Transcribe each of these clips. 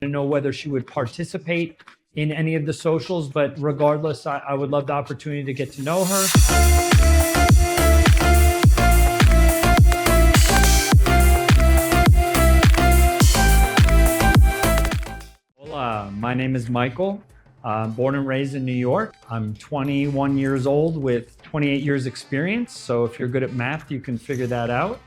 to know whether she would participate in any of the socials, but regardless, I would love the opportunity to get to know her. Hola, my name is Michael. I'm born and raised in New York. I'm 21 years old with 28 years experience. So if you're good at math, you can figure that out.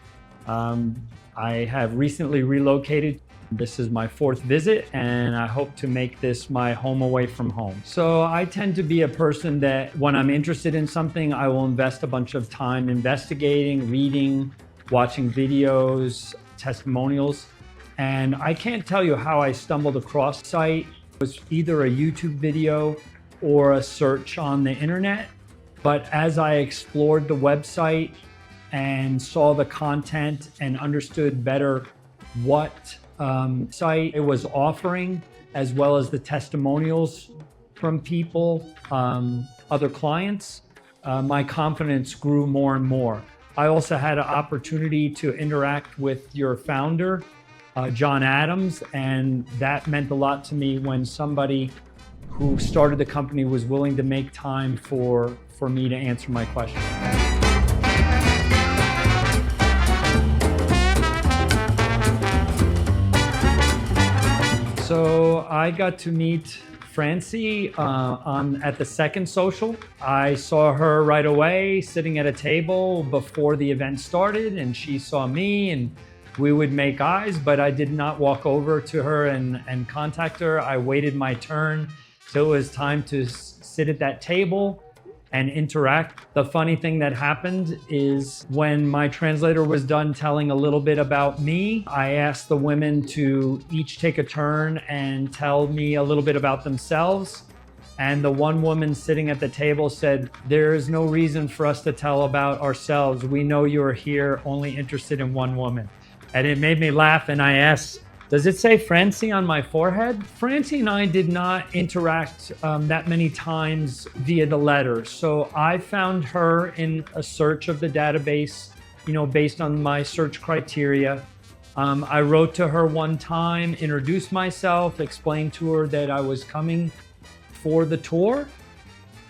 I have recently relocated. This is my 4th visit, and I hope to make this my home away from home. So I tend to be a person that when I'm interested in something, I will invest a bunch of time investigating, reading, watching videos, testimonials. And I can't tell you how I stumbled across the site. It was either a YouTube video or a search on the internet. But as I explored the website and saw the content and understood better what site it was offering, as well as the testimonials from people, other clients, my confidence grew more and more. I also had an opportunity to interact with your founder, John Adams, and that meant a lot to me when somebody who started the company was willing to make time for me to answer my question. So I got to meet Francie at the second social. I saw her right away sitting at a table before the event started, and she saw me, and we would make eyes, but I did not walk over to her and contact her. I waited my turn till it was time to sit at that table and interact. The funny thing that happened is when my translator was done telling a little bit about me, I asked the women to each take a turn and tell me a little bit about themselves. And the one woman sitting at the table said, "There is no reason for us to tell about ourselves. We know you're here only interested in one woman." And it made me laugh, and I asked, "Does it say Francie on my forehead?" Francie and I did not interact that many times via the letters. So I found her in a search of the database, based on my search criteria. I wrote to her one time, introduced myself, explained to her that I was coming for the tour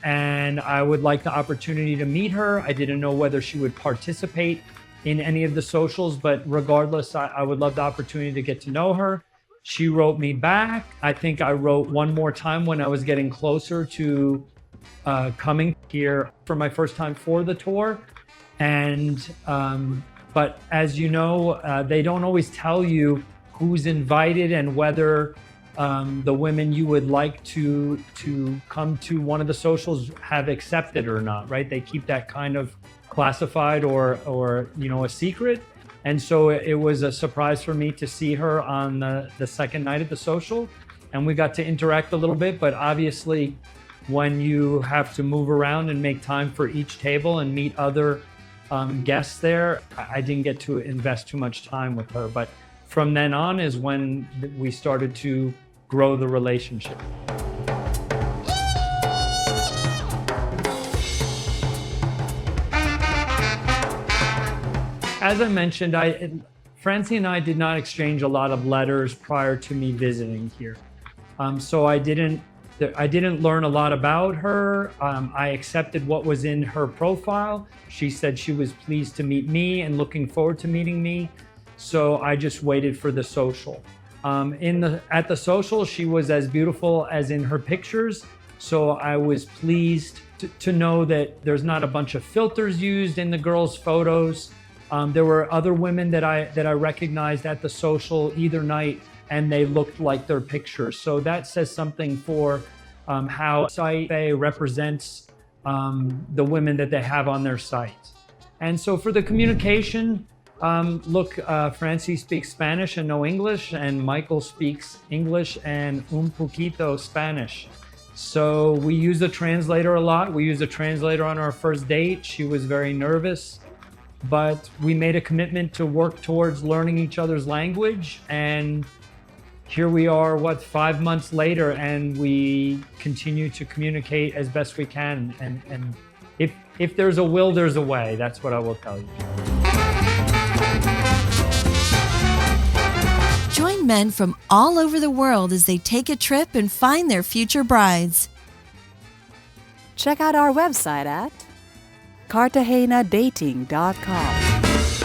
and I would like the opportunity to meet her. I didn't know whether she would participate in any of the socials, but regardless, I would love the opportunity to get to know her. She wrote me back. I think I wrote one more time when I was getting closer to coming here for my first time for the tour. And, but as you know, they don't always tell you who's invited and whether the women you would like to come to one of the socials have accepted or not, right? They keep that kind of classified or a secret. And so it was a surprise for me to see her on the second night at the social, and we got to interact a little bit. But obviously when you have to move around and make time for each table and meet other guests there, I didn't get to invest too much time with her. But from then on is when we started to grow the relationship. As I mentioned, Francie and I did not exchange a lot of letters prior to me visiting here. So I didn't learn a lot about her. I accepted what was in her profile. She said she was pleased to meet me and looking forward to meeting me. So I just waited for the social. At the social, she was as beautiful as in her pictures. So I was pleased to know that there's not a bunch of filters used in the girls' photos. There were other women that I recognized at the social either night, and they looked like their pictures. So that says something for how site represents the women that they have on their site. And so for the communication, Francie speaks Spanish and no English, and Michael speaks English and un poquito Spanish. So we use a translator a lot. We used a translator on our first date. She was very nervous, but we made a commitment to work towards learning each other's language. And here we are, 5 months later, and we continue to communicate as best we can. And if there's a will, there's a way. That's what I will tell you. Join men from all over the world as they take a trip and find their future brides. Check out our website at cartagenadating.com.